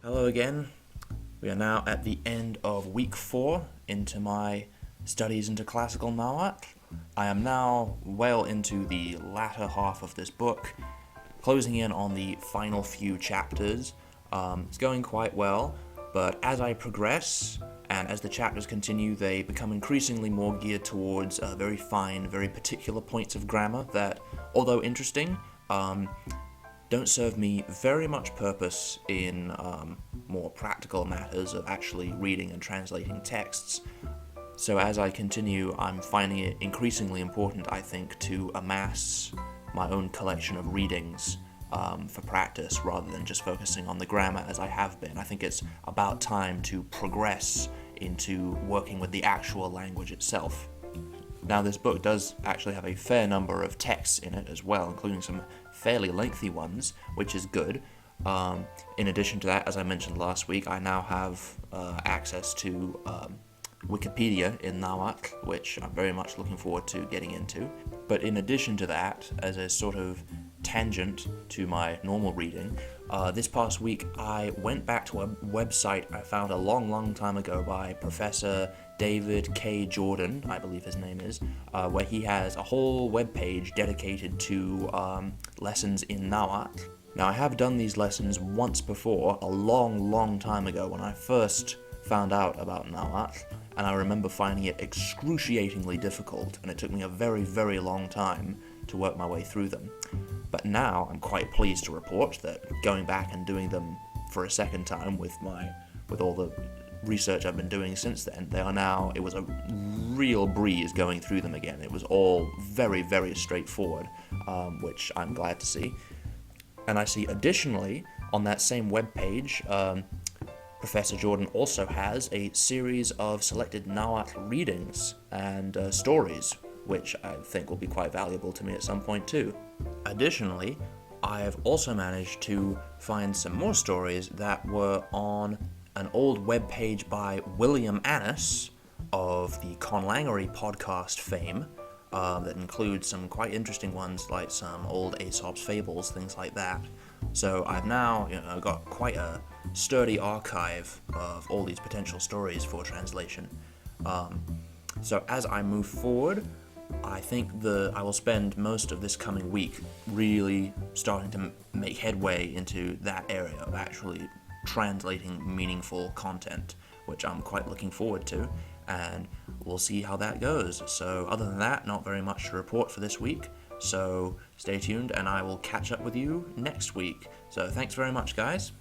Hello again. We are now at the end of week 4 into my studies into classical Nahuatl. I am now well into the latter half of this book, closing in on the final few chapters. It's going quite well, but as I progress and as the chapters continue, they become increasingly more geared towards very fine, very particular points of grammar that, although interesting, don't serve me very much purpose in more practical matters of actually reading and translating texts. So as I continue, I'm finding it increasingly important, I think, to amass my own collection of readings for practice rather than just focusing on the grammar as I have been. I think it's about time to progress into working with the actual language itself. Now, this book does actually have a fair number of texts in it as well, including some fairly lengthy ones, which is good. In addition to that, as I mentioned last week, I now have access to Wikipedia in Nahuatl, which I'm very much looking forward to getting into. But in addition to that, as a sort of tangent to my normal reading, this past week I went back to a website I found a long time ago by Professor David K. Jordan, I believe his name is, where he has a whole webpage dedicated to lessons in Nahuatl. Now, I have done these lessons once before, a long time ago, when I first found out about Nahuatl, and I remember finding it excruciatingly difficult, and it took me a very long time to work my way through them. But now I'm quite pleased to report that going back and doing them for a second time with all the research I've been doing since then, it was a real breeze going through them again. It was all very straightforward, which I'm glad to see. And I see additionally on that same webpage, Professor Jordan also has a series of selected Nahuatl readings and stories, which I think will be quite valuable to me at some point too. Additionally, I have also managed to find some more stories that were on an old webpage by William Annis of the Conlangery podcast fame, that includes some quite interesting ones like some old Aesop's fables, things like that. So I've now got quite a sturdy archive of all these potential stories for translation. So as I move forward, I think I will spend most of this coming week really starting to make headway into that area of actually translating meaningful content, which I'm quite looking forward to, and we'll see how that goes. So other than that, not very much to report for this week, so stay tuned and I will catch up with you next week. So thanks very much, guys.